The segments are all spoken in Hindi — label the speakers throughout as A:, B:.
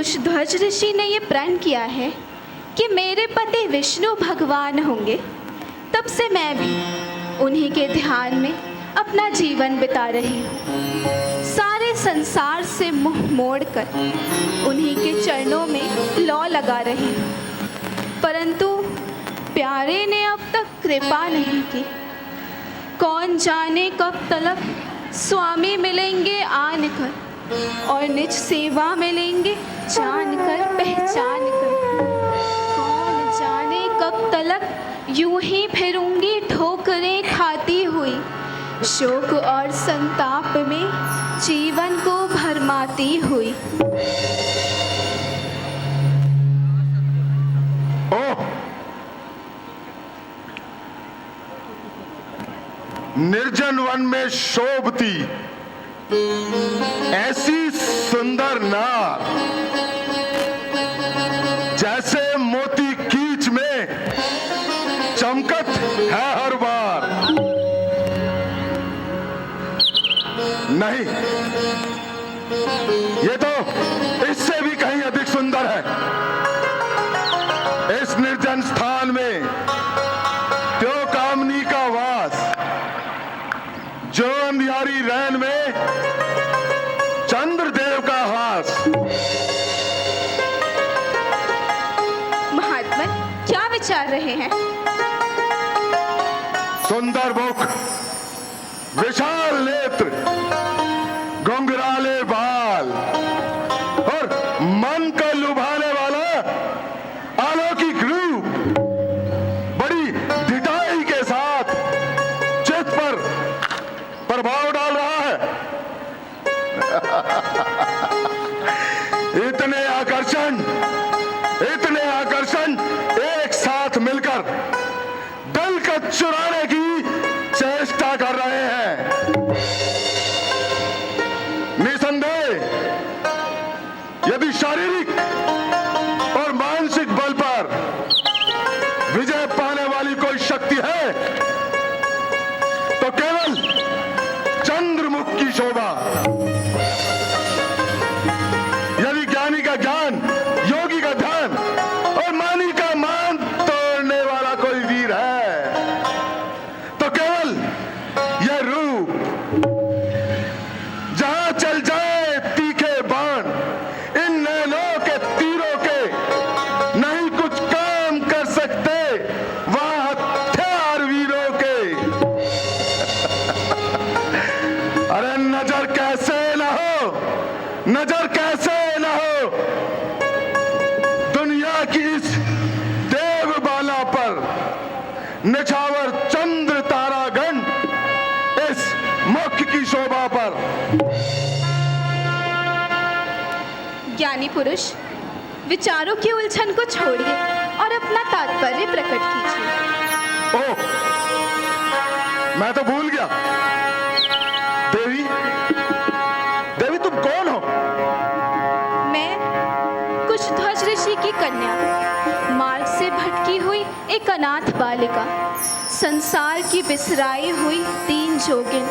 A: कुशध्वज ऋषि ने ये प्रण किया है कि मेरे पति विष्णु भगवान होंगे, तब से मैं भी उन्हीं के ध्यान में अपना जीवन बिता रही हूँ। सारे संसार से मुंह मोड़कर उन्हीं के चरणों में लौ लगा रही हूँ, परंतु प्यारे ने अब तक कृपा नहीं की। कौन जाने कब तलक स्वामी मिलेंगे आन कर और निज सेवा मिलेंगे जान कर पहचान कर। कौन जाने कब तलक यूं ही फिरूंगी ठोकरें खाती हुई, शोक और संताप में जीवन को भरमाती हुई।
B: निर्जन वन में शोभती ऐसी सुंदर नार, जैसे मोती कीच में चमकत है हर बार। नहीं, ये तो इससे भी कहीं अधिक सुंदर है। इस निर्जन स्थान में त्यो कामनी का वास, जो अंधियारी रैन में चंद्रदेव का हास।
A: महात्मा क्या विचार रहे हैं?
B: सुंदर मुख, विशाल नेत्र, घुंघराले बाल और मन को लुभाने वाला अलौकिक रूप बड़ी ढिठाई के साथ चित्त पर प्रभाव डाल रहा है। इतने आकर्षण एक साथ मिलकर दिल को चुराने की चेष्टा कर रहे हैं। निसंदेह यदि शारीरिक और मानसिक बल पर विजय पाने वाली कोई शक्ति है तो केवल चंद्रमुख की शोभा। यदि ज्ञानी का ज्ञान, योगी का ध्यान और मानी का मान तोड़ने वाला कोई वीर है तो केवल यह रूप। जहां चल जाए तीखे बाण, इन नैनों के तीरों के नहीं कुछ काम कर सकते वहां हथियार वीरों के। अरे नजर कैसे न हो, नजर कैसे न हो दुनिया की इस देवबाला पर, निछावर चंद्र तारागण इस मुख की शोभा पर।
A: ज्ञानी पुरुष, विचारों की उलझन को छोड़िए और अपना तात्पर्य प्रकट कीजिए।
B: ओह, मैं तो भूल गया। देवी, देवी तुम कौन हो?
A: मैं कुशध्वज ऋषि की कन्या, मार्ग से भटकी हुई एक अनाथ बालिका, संसार की बिसराई हुई तीन जोगिन।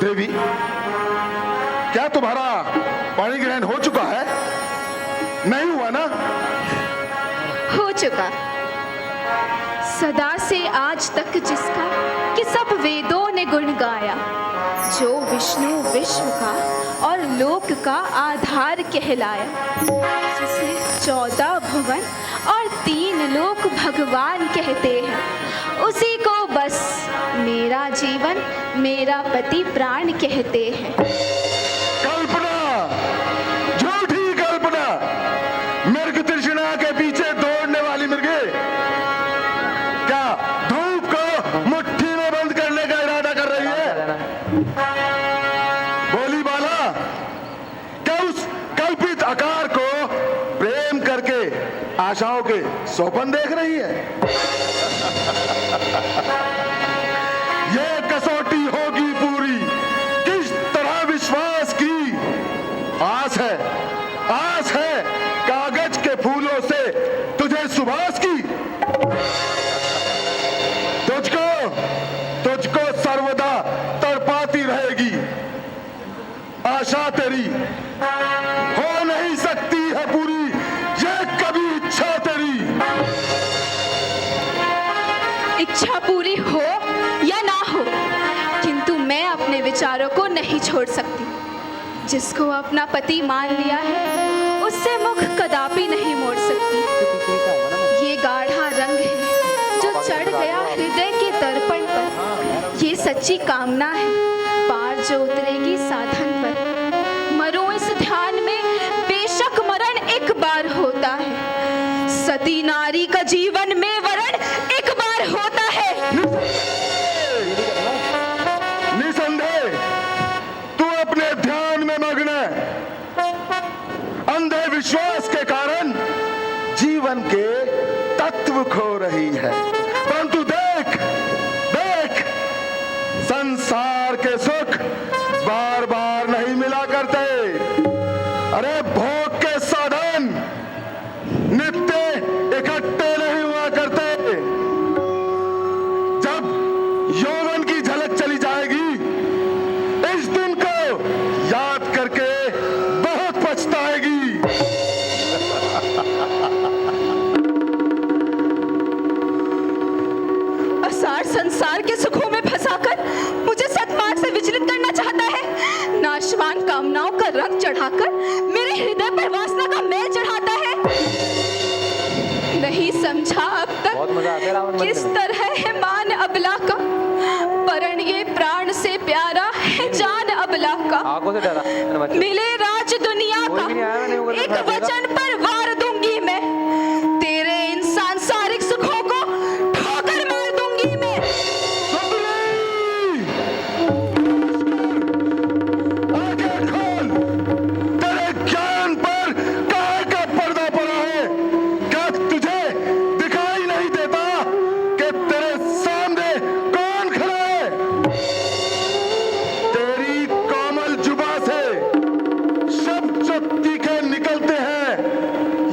B: देवी, क्या तुम्हारा पाणी ग्रहण हो चुका है? नहीं हुआ ना?
A: हो चुका। सदा से आज तक जिसका कि सब वेदों ने गुण गाया, जो विष्णु विश्व का और लोक का आधार कहलाया, जिसे 14 भुवन और 3 लोक भगवान कहते हैं, उसी को बस मेरा जीवन, मेरा पति प्राण कहते हैं।
B: कल्पना, झूठी कल्पना, मृग तृष्णा के पीछे दौड़ने वाली मृगे, क्या धूप को मुट्ठी में बंद करने का इरादा कर रही है? बोली बाला, क्या उस कल्पित आकार को प्रेम करके आशाओं के सोपन देख रही है? यह कसौटी होगी पूरी, किस तरह विश्वास की आस है, आस है कागज के फूलों से तुझे सुभाष की। तुझको सर्वदा तड़पाती रहेगी आशा तेरी हो नहीं सकती है पूरी, ये कभी इच्छा तेरी।
A: इच्छा पूरी हो या ना हो, किंतु मैं अपने विचारों को नहीं छोड़ सकती। जिसको अपना पति मान लिया है उससे मुख कदापि नहीं मोड़ सकती। ये गाढ़ा रंग है जो चढ़ गया हृदय के दर्पण पर, ये सच्ची कामना है पार जो उतरेगी साधन पर। मरूं इस ध्यान में, बेशक मरण एक बार होता है, सती नारी का जीवन में वरण एक बार होता है।
B: निसंदेह तू अपने ध्यान में मग्न है। अंधे विश्वास के कारण जीवन के तत्व खो रही है। परंतु देख देख, संसार के सुख बार बार नहीं मिला करते। अरे भोग के साधन नित्य इकट्ठे नहीं हुआ करते। जब यौवन की झलक चली जाएगी, इस दिन को याद करके बहुत पछताएगी।
A: असार संसार के सुखों में फंसाकर मुझे सतमार्ग से विचलित करना चाहता है। नाशवान कामनाओं का रंग चढ़ाकर मेरे हृदय पर वासना का मैल चढ़ाता है। नहीं समझा अब तक किस तरह है मान अबला का, वरण ये प्राण से प्यारा है जान अबला का। मिले राज दुनिया का एक वचन पर वार दूंगी मैं, तेरे इन सांसारिक सुखों को ठोकर मार दूंगी मैं।
B: आगे खोल, तेरे ज्ञान पर काहे का पर्दा पड़ा है? क्या तुझे दिखाई नहीं देता कि तेरे सामने कौन खड़ा है? तेरी कोमल जुबा से शब्द जो तीखे निकलते हैं,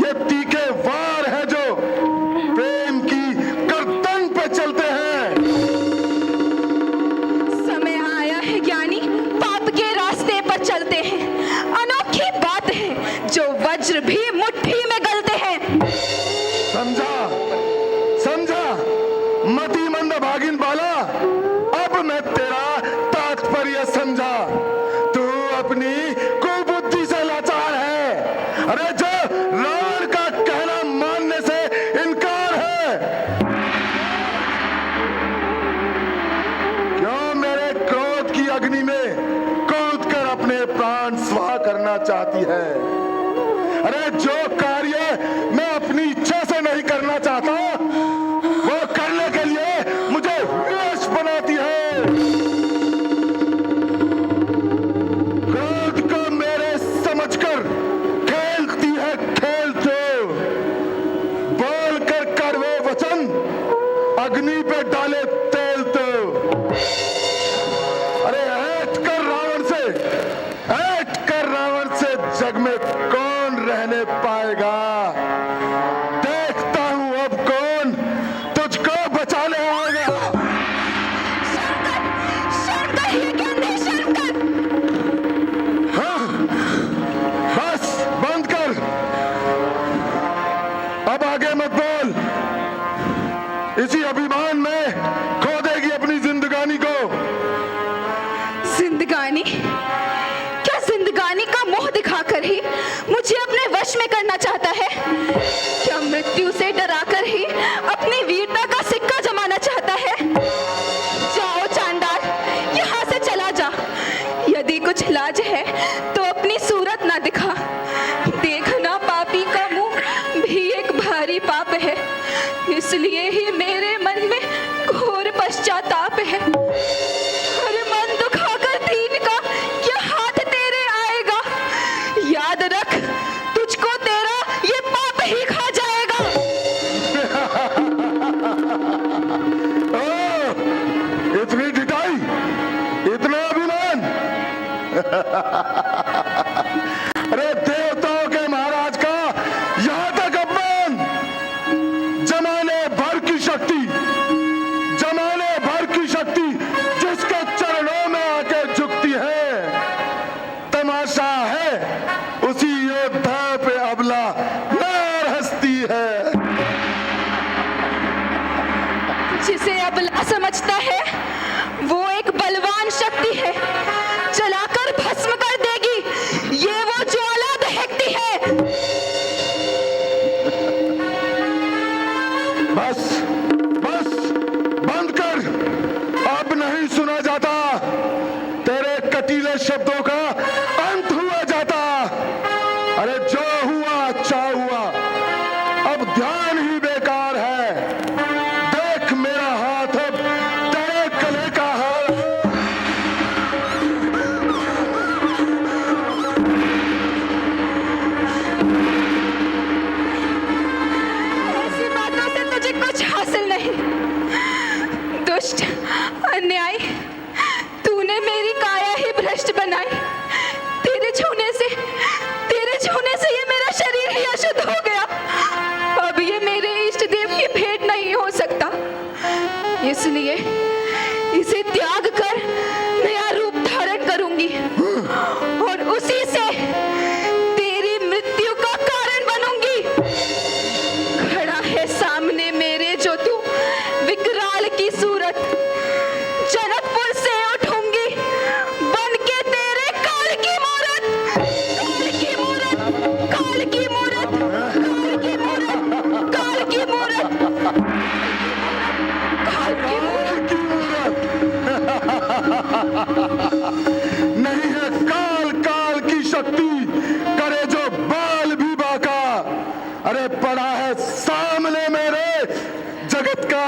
B: ये तीखे वार है जो प्रेम की गर्दन पे चलते हैं।
A: समय आया है ज्ञानी, पाप के रास्ते पर चलते हैं। अनोखी बात है जो वज्र भी मुट्ठी में गलते हैं।
B: समझा समझा मति मंद भागिन बाला, अब मैं तेरा तात्पर्य समझा। तू अपनी कुबुद्धि से लाचार है। अरे जो रावण का कहना मानने से इनकार है, क्यों मेरे क्रोध की अग्नि में कूद कर अपने प्राण स्वाहा करना चाहती है? अरे जो कार्य मैं अपनी इच्छा से नहीं करना चाहता, वो करने के लिए मुझे विवश बनाती है। क्रोध को मेरे समझकर खेलती है खेल जो, बोल कर कड़वे वचन अग्नि पे डाले तेल तो। अरे ऐठ कर रावण से जग में कौन रहने पाएगा? देखता हूं अब कौन तुझको बचाने आएगा।
A: शर्म कर, ये क्या नहीं शर्म कर।
B: हाँ, बस बंद कर, अब आगे मत बोल। इसी अभिमान में खो देगी अपनी जिंदगानी को।
A: जिंदगानी? क्या जिंदगानी का मोह दिखाकर ही मुझे अपने वश में करना चाहता है? क्या मृत्यु से डराकर ही अपनी वीरता का सिक्का जमाना चाहता है? जाओ चांडाल, यहाँ से चला जा। यदि कुछ लाज है तो अपनी सूरत ना दिखा। देखना पापी का मुंह भी एक भारी पाप है, इसलिए ही मेरे मन में घोर पश्चाताप है। अरे मन दुखाकर दीन का क्या हाथ तेरे आएगा? याद रख, तुझको तेरा ये पाप ही खा जाएगा।
B: इतनी ढिठाई, इतना अभिमान। अरे देवताओं के महाराज का यहां तक अपमान। जमाने भर की शक्ति जिसके चरणों में आके झुकती है,
A: इसलिए इसे त्याग कर नया रूप धारण करूंगी और उसी से तेरी मृत्यु का कारण बनूंगी। खड़ा है सामने मेरे जो तू विकराल की सूरत, जनकपुर से उठूंगी बन के तेरे काल की मूरत, काल की मूरत, काल की मूरत, काल की मूरत, काल की मूरत, काल की मूरत।
B: नहीं है काल काल की शक्ति, करे जो बाल भी बाका। अरे पड़ा है सामने मेरे जगत का